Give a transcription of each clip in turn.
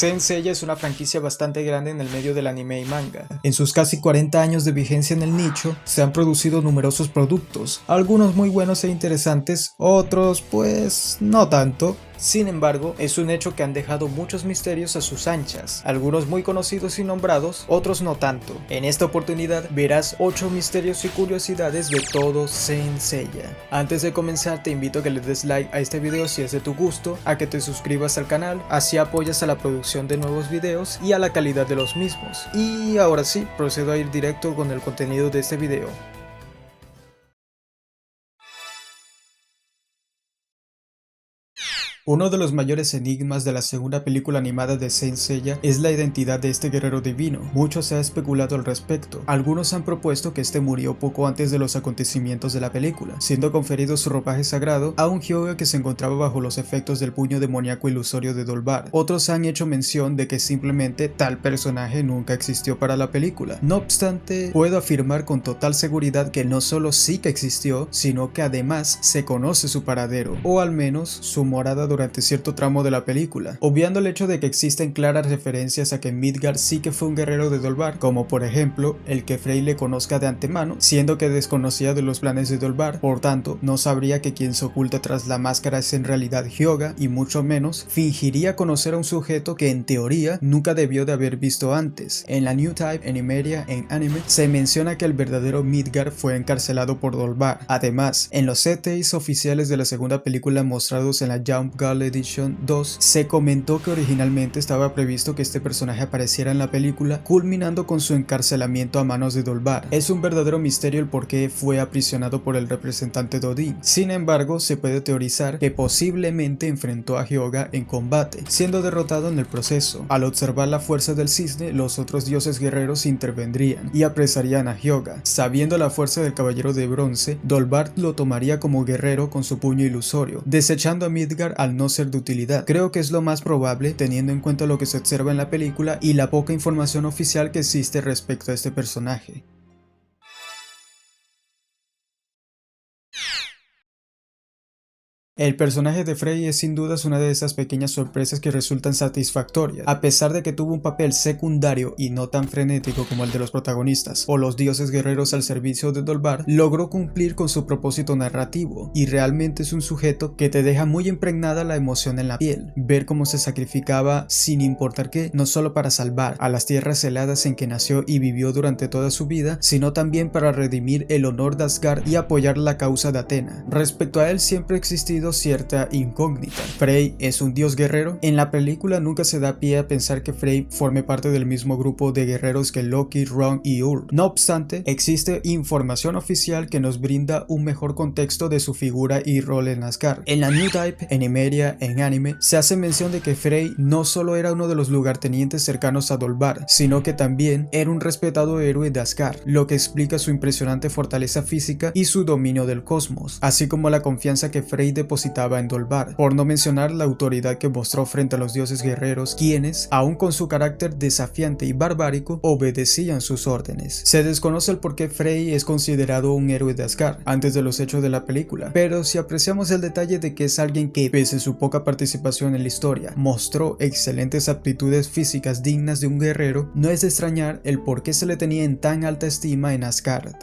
Saint Seiya es una franquicia bastante grande en el medio del anime y manga. En sus casi 40 años de vigencia en el nicho, se han producido numerosos productos, algunos muy buenos e interesantes, otros pues no tanto. Sin embargo, es un hecho que han dejado muchos misterios a sus anchas, algunos muy conocidos y nombrados, otros no tanto. En esta oportunidad verás 8 misterios y curiosidades de todo Saint Seiya. Antes de comenzar te invito a que le des like a este video si es de tu gusto, a que te suscribas al canal, así apoyas a la producción de nuevos videos y a la calidad de los mismos. Y ahora sí, procedo a ir directo con el contenido de este video. Uno de los mayores enigmas de la segunda película animada de Saint Seiya es la identidad de este guerrero divino. Mucho se ha especulado al respecto. Algunos han propuesto que este murió poco antes de los acontecimientos de la película, siendo conferido su ropaje sagrado a un Hyuga que se encontraba bajo los efectos del puño demoníaco ilusorio de Dolbar. Otros han hecho mención de que simplemente tal personaje nunca existió para la película. No obstante, puedo afirmar con total seguridad que no solo sí que existió, sino que además se conoce su paradero, o al menos su morada durante cierto tramo de la película, obviando el hecho de que existen claras referencias a que Midgar sí que fue un guerrero de Dolbar, como por ejemplo el que Frey le conozca de antemano, siendo que desconocía de los planes de Dolbar, por tanto no sabría que quien se oculta tras la máscara es en realidad Hyuga, y mucho menos fingiría conocer a un sujeto que en teoría nunca debió de haber visto antes. En la New Type, en Emeria, en anime, se menciona que el verdadero Midgar fue encarcelado por Dolbar. Además, en los CTIs oficiales de la segunda película mostrados en la Jump Girl Edition 2, se comentó que originalmente estaba previsto que este personaje apareciera en la película, culminando con su encarcelamiento a manos de Dolbar. Es un verdadero misterio el por qué fue aprisionado por el representante de Odin. Sin embargo, se puede teorizar que posiblemente enfrentó a Hyuga en combate, siendo derrotado en el proceso. Al observar la fuerza del cisne, los otros dioses guerreros intervendrían y apresarían a Hyuga. Sabiendo la fuerza del caballero de bronce, Dolbar lo tomaría como guerrero con su puño ilusorio, desechando a Midgar al no ser de utilidad. Creo que es lo más probable teniendo en cuenta lo que se observa en la película y la poca información oficial que existe respecto a este personaje. El personaje de Frey es sin dudas una de esas pequeñas sorpresas que resultan satisfactorias, a pesar de que tuvo un papel secundario y no tan frenético como el de los protagonistas o los dioses guerreros al servicio de Dolbar. Logró cumplir con su propósito narrativo y realmente es un sujeto que te deja muy impregnada la emoción en la piel, ver cómo se sacrificaba sin importar qué, no solo para salvar a las tierras heladas en que nació y vivió durante toda su vida, sino también para redimir el honor de Asgard y apoyar la causa de Atena. Respecto a él siempre ha existido cierta incógnita. ¿Frey es un dios guerrero? En la película nunca se da pie a pensar que Frey forme parte del mismo grupo de guerreros que Loki, Ron y Ur. No obstante, existe información oficial que nos brinda un mejor contexto de su figura y rol en Asgard. En la New Type, en Emeria, en anime, se hace mención de que Frey no solo era uno de los lugartenientes cercanos a Dolbar, sino que también era un respetado héroe de Asgard, lo que explica su impresionante fortaleza física y su dominio del cosmos, así como la confianza que Frey depositaba en Dolbar, por no mencionar la autoridad que mostró frente a los dioses guerreros, quienes, aun con su carácter desafiante y barbárico, obedecían sus órdenes. Se desconoce el por qué Frey es considerado un héroe de Asgard antes de los hechos de la película, pero si apreciamos el detalle de que es alguien que, pese a su poca participación en la historia, mostró excelentes aptitudes físicas dignas de un guerrero, no es de extrañar el por qué se le tenía en tan alta estima en Asgard.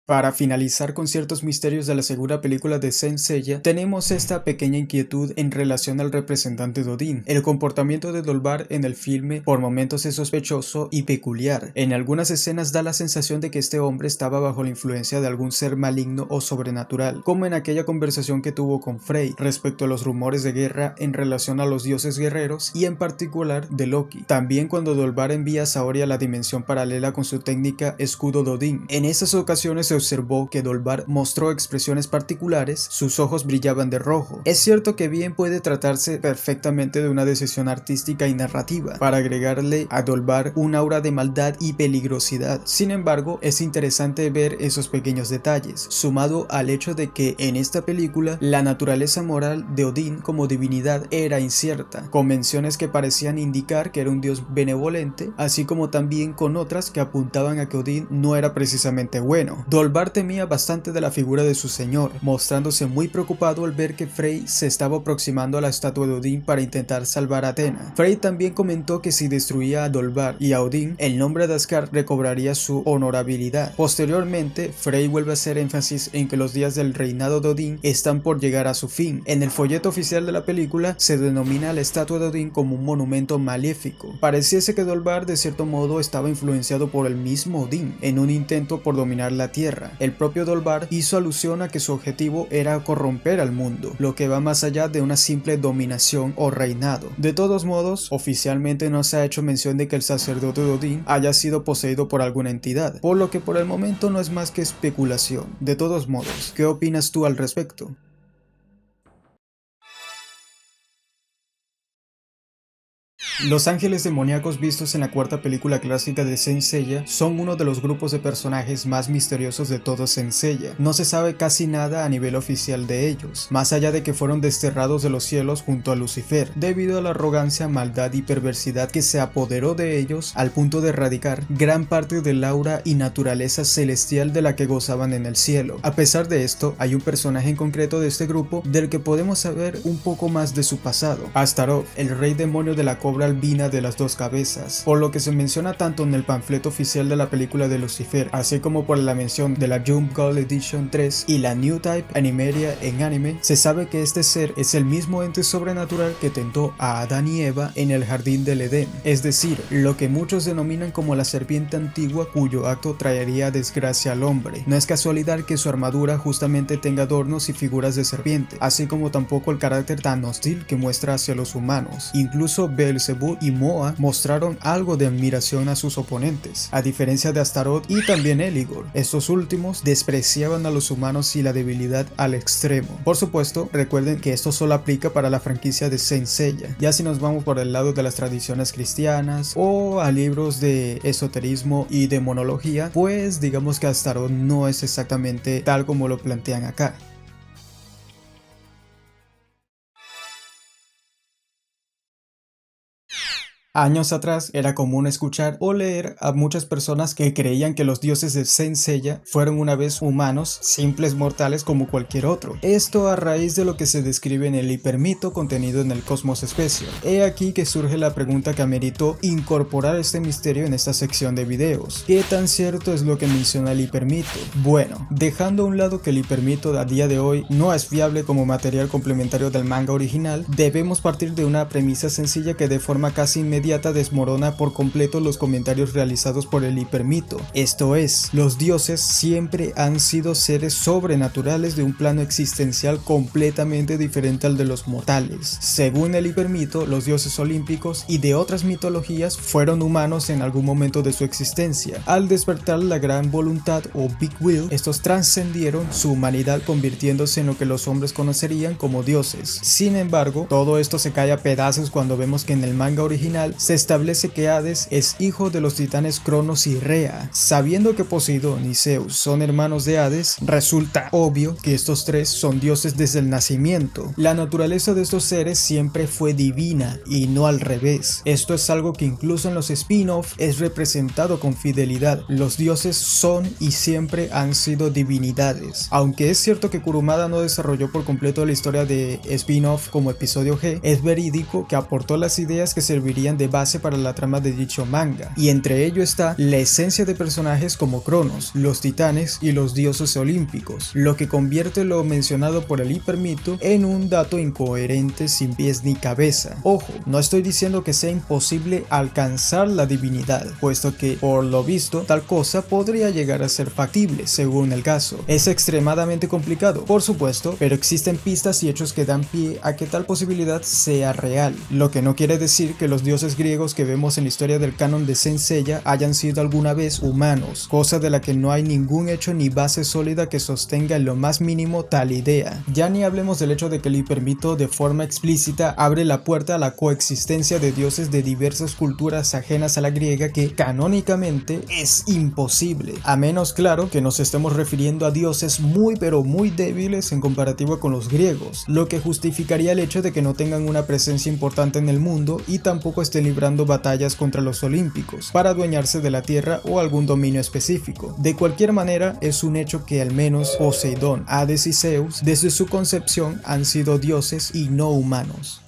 Para finalizar con ciertos misterios de la segunda película de Saint Seiya, tenemos esta pequeña inquietud en relación al representante de Odin. El comportamiento de Dolbar en el filme por momentos es sospechoso y peculiar. En algunas escenas da la sensación de que este hombre estaba bajo la influencia de algún ser maligno o sobrenatural, como en aquella conversación que tuvo con Frey respecto a los rumores de guerra en relación a los dioses guerreros y en particular de Loki. También cuando Dolbar envía a Saori a la dimensión paralela con su técnica escudo de Odin. En esas ocasiones se observó que Dolbar mostró expresiones particulares, sus ojos brillaban de rojo. Es cierto que bien puede tratarse perfectamente de una decisión artística y narrativa para agregarle a Dolbar un aura de maldad y peligrosidad. Sin embargo, es interesante ver esos pequeños detalles, sumado al hecho de que en esta película la naturaleza moral de Odín como divinidad era incierta, con menciones que parecían indicar que era un dios benevolente, así como también con otras que apuntaban a que Odín no era precisamente bueno. Dolbar temía bastante de la figura de su señor, mostrándose muy preocupado al ver que Frey se estaba aproximando a la estatua de Odín para intentar salvar a Athena. Frey también comentó que si destruía a Dolbar y a Odín, el nombre de Asgard recobraría su honorabilidad. Posteriormente, Frey vuelve a hacer énfasis en que los días del reinado de Odín están por llegar a su fin. En el folleto oficial de la película se denomina a la estatua de Odín como un monumento maléfico. Pareciese que Dolbar de cierto modo estaba influenciado por el mismo Odín en un intento por dominar la tierra. El propio Dolbar hizo alusión a que su objetivo era corromper al mundo, lo que va más allá de una simple dominación o reinado. De todos modos, oficialmente no se ha hecho mención de que el sacerdote de Odín haya sido poseído por alguna entidad, por lo que por el momento no es más que especulación. De todos modos, ¿qué opinas tú al respecto? Los ángeles demoníacos vistos en la cuarta película clásica de Saint Seiya son uno de los grupos de personajes más misteriosos de todo Saint Seiya. No se sabe casi nada a nivel oficial de ellos, más allá de que fueron desterrados de los cielos junto a Lucifer, debido a la arrogancia, maldad y perversidad que se apoderó de ellos al punto de erradicar gran parte del aura y naturaleza celestial de la que gozaban en el cielo. A pesar de esto, hay un personaje en concreto de este grupo del que podemos saber un poco más de su pasado: Astaroth, el rey demonio de la cobra albina de las dos cabezas, por lo que se menciona tanto en el panfleto oficial de la película de Lucifer, así como por la mención de la Jump Gold Edition 3 y la New Type Animeria en anime. Se sabe que este ser es el mismo ente sobrenatural que tentó a Adán y Eva en el jardín del Edén, es decir, lo que muchos denominan como la serpiente antigua cuyo acto traería desgracia al hombre. No es casualidad que su armadura justamente tenga adornos y figuras de serpiente, así como tampoco el carácter tan hostil que muestra hacia los humanos. Incluso Beelzebub y Moa mostraron algo de admiración a sus oponentes, a diferencia de Astaroth y también Eligor. Estos últimos despreciaban a los humanos y la debilidad al extremo. Por supuesto, recuerden que esto solo aplica para la franquicia de Saint Seiya. Ya si nos vamos por el lado de las tradiciones cristianas o a libros de esoterismo y demonología, pues digamos que Astaroth no es exactamente tal como lo plantean acá. Años atrás era común escuchar o leer a muchas personas que creían que los dioses de Saint Seiya fueron una vez humanos, simples mortales como cualquier otro. Esto a raíz de lo que se describe en el hipermito contenido en el Cosmos Special. He aquí que surge la pregunta que ameritó incorporar este misterio en esta sección de videos. ¿Qué tan cierto es lo que menciona el hipermito? Bueno, dejando a un lado que el hipermito a día de hoy no es fiable como material complementario del manga original, debemos partir de una premisa sencilla que de forma casi inmediata desmorona por completo los comentarios realizados por el hipermito. Esto es, los dioses siempre han sido seres sobrenaturales de un plano existencial completamente diferente al de los mortales. Según el hipermito, los dioses olímpicos y de otras mitologías fueron humanos en algún momento de su existencia. Al despertar la gran voluntad o Big Will, estos trascendieron su humanidad convirtiéndose en lo que los hombres conocerían como dioses. Sin embargo, todo esto se cae a pedazos cuando vemos que en el manga original se establece que Hades es hijo de los titanes Cronos y Rea. Sabiendo que Poseidón y Zeus son hermanos de Hades, resulta obvio que estos tres son dioses desde el nacimiento. La naturaleza de estos seres siempre fue divina y no al revés. Esto es algo que incluso en los spin-off es representado con fidelidad. Los dioses son y siempre han sido divinidades. Aunque es cierto que Kurumada no desarrolló por completo la historia de spin-off como episodio G, es verídico que aportó las ideas que servirían de base para la trama de dicho manga, y entre ello está la esencia de personajes como Cronos, los titanes y los dioses olímpicos, lo que convierte lo mencionado por el hipermito en un dato incoherente sin pies ni cabeza. Ojo, no estoy diciendo que sea imposible alcanzar la divinidad, puesto que, por lo visto, tal cosa podría llegar a ser factible, según el caso. Es extremadamente complicado, por supuesto, pero existen pistas y hechos que dan pie a que tal posibilidad sea real, lo que no quiere decir que los dioses griegos que vemos en la historia del canon de Saint Seiya hayan sido alguna vez humanos, cosa de la que no hay ningún hecho ni base sólida que sostenga en lo más mínimo tal idea. Ya ni hablemos del hecho de que el hipermito de forma explícita abre la puerta a la coexistencia de dioses de diversas culturas ajenas a la griega, que canónicamente es imposible, a menos claro que nos estemos refiriendo a dioses muy pero muy débiles en comparativa con los griegos, lo que justificaría el hecho de que no tengan una presencia importante en el mundo y tampoco estén librando batallas contra los olímpicos para adueñarse de la tierra o algún dominio específico. De cualquier manera, es un hecho que al menos Poseidón, Hades y Zeus desde su concepción han sido dioses y no humanos.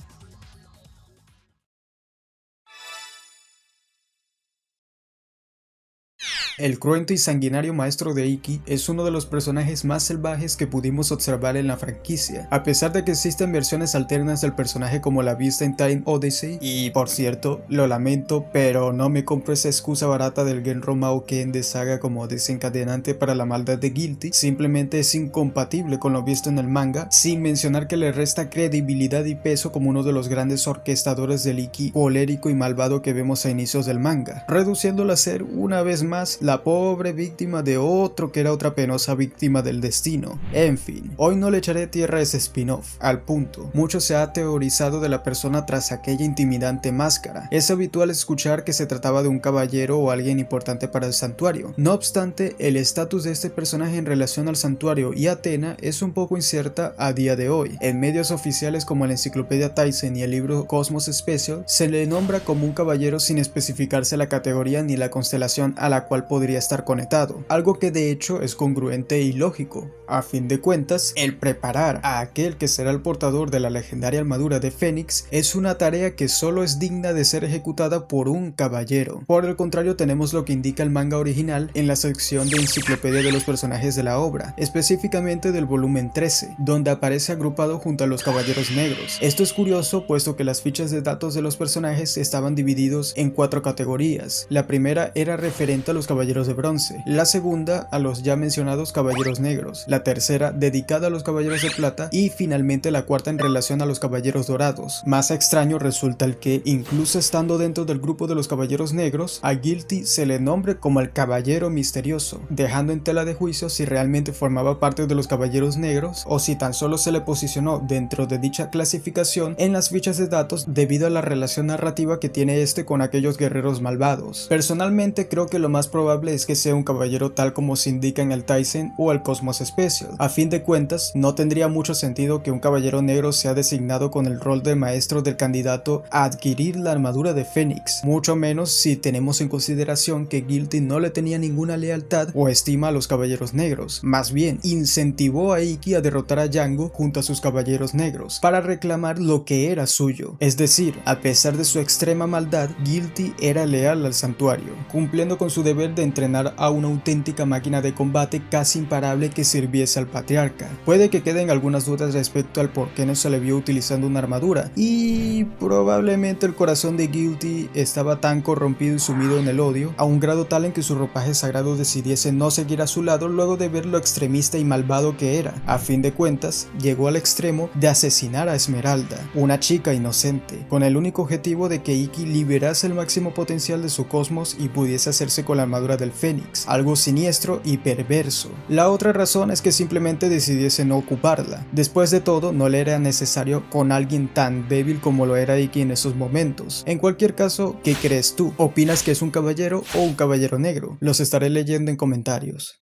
El cruento y sanguinario maestro de Iki es uno de los personajes más salvajes que pudimos observar en la franquicia, a pesar de que existen versiones alternas del personaje como la vista en Time Odyssey, y por cierto, lo lamento, pero no me compro esa excusa barata del Genro Maoken de Saga como desencadenante para la maldad de Guilty. Simplemente es incompatible con lo visto en el manga, sin mencionar que le resta credibilidad y peso como uno de los grandes orquestadores del Iki colérico y malvado que vemos a inicios del manga, reduciéndolo a ser una vez más la pobre víctima de otro que era otra penosa víctima del destino. En fin, hoy no le echaré tierra a ese spin-off, al punto. Mucho se ha teorizado de la persona tras aquella intimidante máscara. Es habitual escuchar que se trataba de un caballero o alguien importante para el santuario. No obstante, el estatus de este personaje en relación al santuario y Athena es un poco incierta a día de hoy. En medios oficiales como la enciclopedia Taisen y el libro Cosmos Special, se le nombra como un caballero sin especificarse la categoría ni la constelación a la cual podría estar conectado, algo que de hecho es congruente y lógico. A fin de cuentas, el preparar a aquel que será el portador de la legendaria armadura de Fénix es una tarea que solo es digna de ser ejecutada por un caballero. Por el contrario, tenemos lo que indica el manga original en la sección de enciclopedia de los personajes de la obra, específicamente del volumen 13, donde aparece agrupado junto a los caballeros negros. Esto es curioso puesto que las fichas de datos de los personajes estaban divididos en 4 categorías. La primera era referente a los caballeros de bronce, la segunda a los ya mencionados caballeros negros, la tercera dedicada a los caballeros de plata y finalmente la cuarta en relación a los caballeros dorados. Más extraño resulta el que, incluso estando dentro del grupo de los caballeros negros, a Guilty se le nombre como el caballero misterioso, dejando en tela de juicio si realmente formaba parte de los caballeros negros o si tan solo se le posicionó dentro de dicha clasificación en las fichas de datos debido a la relación narrativa que tiene este con aquellos guerreros malvados. Personalmente creo que lo más probable es que sea un caballero tal como se indica en el Taisen o el Cosmos Special. A fin de cuentas, no tendría mucho sentido que un caballero negro sea designado con el rol de maestro del candidato a adquirir la armadura de Fénix, mucho menos si tenemos en consideración que Guilty no le tenía ninguna lealtad o estima a los caballeros negros. Más bien, incentivó a Iki a derrotar a Django junto a sus caballeros negros para reclamar lo que era suyo. Es decir, a pesar de su extrema maldad, Guilty era leal al santuario, cumpliendo con su deber de entrenar a una auténtica máquina de combate casi imparable que sirviese al patriarca. Puede que queden algunas dudas respecto al por qué no se le vio utilizando una armadura, y probablemente el corazón de Guilty estaba tan corrompido y sumido en el odio, a un grado tal en que su ropaje sagrado decidiese no seguir a su lado luego de ver lo extremista y malvado que era. A fin de cuentas, llegó al extremo de asesinar a Esmeralda, una chica inocente, con el único objetivo de que Iki liberase el máximo potencial de su cosmos y pudiese hacerse con la armadura del Fénix, algo siniestro y perverso. La otra razón es que simplemente decidiese no ocuparla. Después de todo, no le era necesario con alguien tan débil como lo era Iki en esos momentos. En cualquier caso, ¿qué crees tú? ¿Opinas que es un caballero o un caballero negro? Los estaré leyendo en comentarios.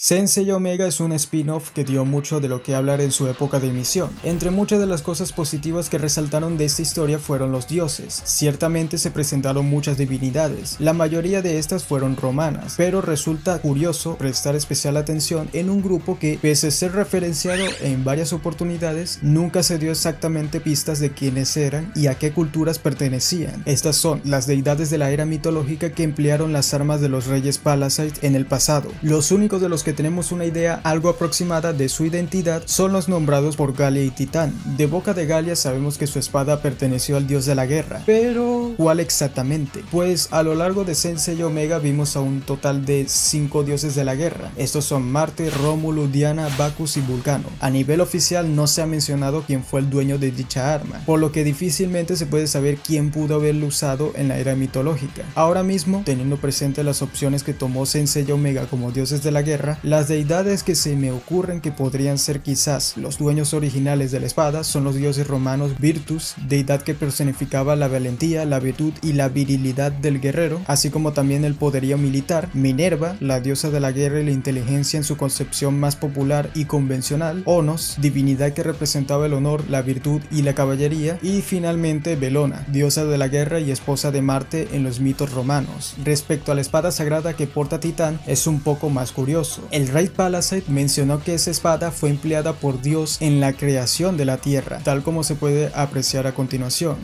Sensei Omega es un spin-off que dio mucho de lo que hablar en su época de emisión. Entre muchas de las cosas positivas que resaltaron de esta historia fueron los dioses. Ciertamente se presentaron muchas divinidades, la mayoría de estas fueron romanas, pero resulta curioso prestar especial atención en un grupo que, pese a ser referenciado en varias oportunidades, nunca se dio exactamente pistas de quiénes eran y a qué culturas pertenecían. Estas son las deidades de la era mitológica que emplearon las armas de los reyes Palisade en el pasado. Los únicos de los que tenemos una idea algo aproximada de su identidad son los nombrados por Galia y Titán. De boca de Galia sabemos que su espada perteneció al dios de la guerra, pero ¿cuál exactamente? Pues a lo largo de Sensei Omega vimos a un total de 5 dioses de la guerra. Estos son Marte, Rómulo, Diana, Bacchus y Vulcano. A nivel oficial no se ha mencionado quién fue el dueño de dicha arma, por lo que difícilmente se puede saber quién pudo haberlo usado en la era mitológica. Ahora mismo, teniendo presente las opciones que tomó Sensei Omega como dioses de la guerra, Las deidades que se me ocurren que podrían ser quizás los dueños originales de la espada son los dioses romanos Virtus, deidad que personificaba la valentía, la virtud y la virilidad del guerrero, así como también el poderío militar; Minerva, la diosa de la guerra y la inteligencia en su concepción más popular y convencional; Onos, divinidad que representaba el honor, la virtud y la caballería; y finalmente Belona, diosa de la guerra y esposa de Marte en los mitos romanos. Respecto a la espada sagrada que porta Titán, es un poco más curioso. El rey Palasite mencionó que esa espada fue empleada por Dios en la creación de la Tierra, tal como se puede apreciar a continuación.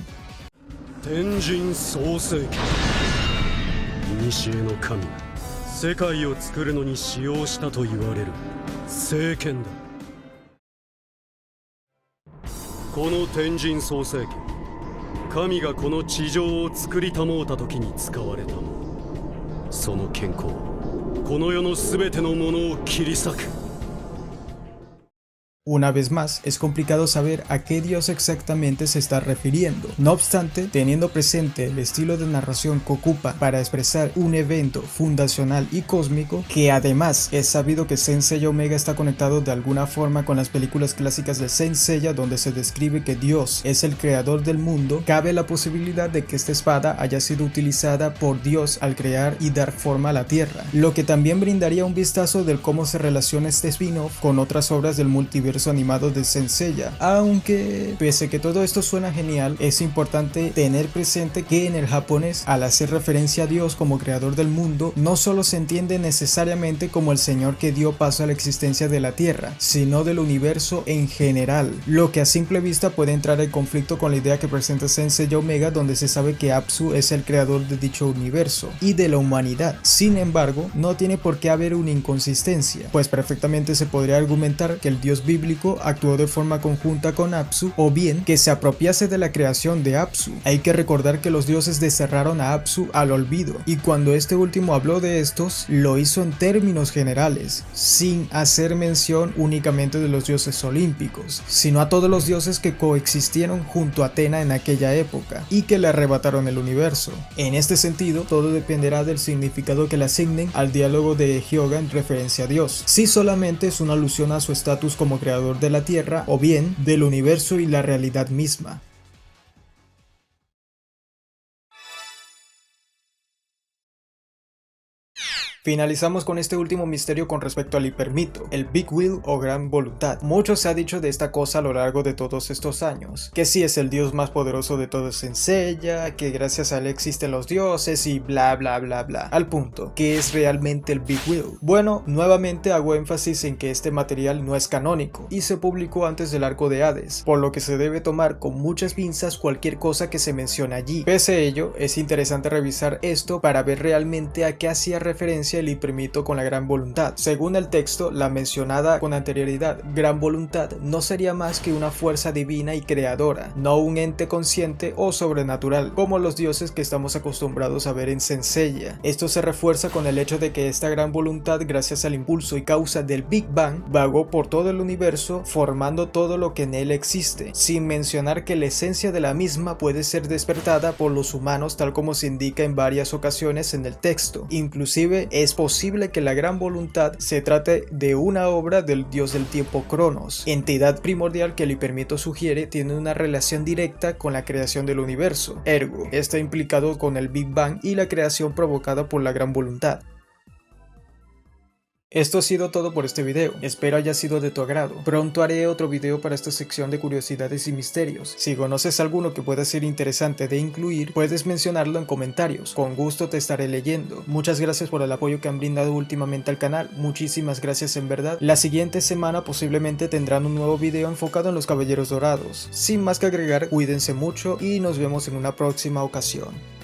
Tenjin Souseki, 古の神、世界を作るのに使用したと言われる聖剣だ。この天神創世記、神がこの地上を作りたもうた時に使われたもの。その剣光、この世のすべてのものを切り裂く。Una vez más, es complicado saber a qué dios exactamente se está refiriendo. No obstante, teniendo presente el estilo de narración que ocupa para expresar un evento fundacional y cósmico, que además es sabido que Saint Seiya Omega está conectado de alguna forma con las películas clásicas de Saint Seiya donde se describe que Dios es el creador del mundo, cabe la posibilidad de que esta espada haya sido utilizada por Dios al crear y dar forma a la Tierra, lo que también brindaría un vistazo de cómo se relaciona este spin-off con otras obras del multiverso animado de Saint Seiya. Aunque pese que todo esto suena genial, es importante tener presente que en el japonés, al hacer referencia a Dios como creador del mundo, no solo se entiende necesariamente como el señor que dio paso a la existencia de la Tierra, sino del universo en general, lo que a simple vista puede entrar en conflicto con la idea que presenta Saint Seiya Omega, donde se sabe que Apsu es el creador de dicho universo y de la humanidad. Sin embargo, no tiene por qué haber una inconsistencia, pues perfectamente se podría argumentar que el dios bíblico actuó de forma conjunta con Apsu, o bien que se apropiase de la creación de Apsu. Hay que recordar que los dioses desterraron a Apsu al olvido, y cuando este último habló de estos, lo hizo en términos generales, sin hacer mención únicamente de los dioses olímpicos, sino a todos los dioses que coexistieron junto a Atena en aquella época, y que le arrebataron el universo. En este sentido, todo dependerá del significado que le asignen al diálogo de Hyoga en referencia a Dios, si solamente es una alusión a su estatus como creador de la Tierra, o bien del universo y la realidad misma. Finalizamos con este último misterio con respecto al hipermito, el Big Will o Gran Voluntad. Mucho se ha dicho de esta cosa a lo largo de todos estos años, que sí es el dios más poderoso de todos en Seiya, que gracias a él existen los dioses y bla bla bla bla. Al punto, ¿qué es realmente el Big Will? Bueno, nuevamente hago énfasis en que este material no es canónico y se publicó antes del arco de Hades, por lo que se debe tomar con muchas pinzas cualquier cosa que se mencione allí. Pese a ello, es interesante revisar esto para ver realmente a qué hacía referencia el hipermito con la Gran Voluntad. Según el texto, la mencionada con anterioridad Gran Voluntad no sería más que una fuerza divina y creadora, no un ente consciente o sobrenatural, como los dioses que estamos acostumbrados a ver en Saint Seiya. Esto se refuerza con el hecho de que esta Gran Voluntad, gracias al impulso y causa del Big Bang, vagó por todo el universo formando todo lo que en él existe, sin mencionar que la esencia de la misma puede ser despertada por los humanos tal como se indica en varias ocasiones en el texto. Inclusive es posible que la Gran Voluntad se trate de una obra del dios del tiempo Cronos, entidad primordial que el hipermito sugiere tiene una relación directa con la creación del universo, ergo, está implicado con el Big Bang y la creación provocada por la Gran Voluntad. Esto ha sido todo por este video, espero haya sido de tu agrado. Pronto haré otro video para esta sección de curiosidades y misterios. Si conoces alguno que pueda ser interesante de incluir, puedes mencionarlo en comentarios, con gusto te estaré leyendo. Muchas gracias por el apoyo que han brindado últimamente al canal, muchísimas gracias en verdad. La siguiente semana posiblemente tendrán un nuevo video enfocado en los Caballeros Dorados. Sin más que agregar, cuídense mucho y nos vemos en una próxima ocasión.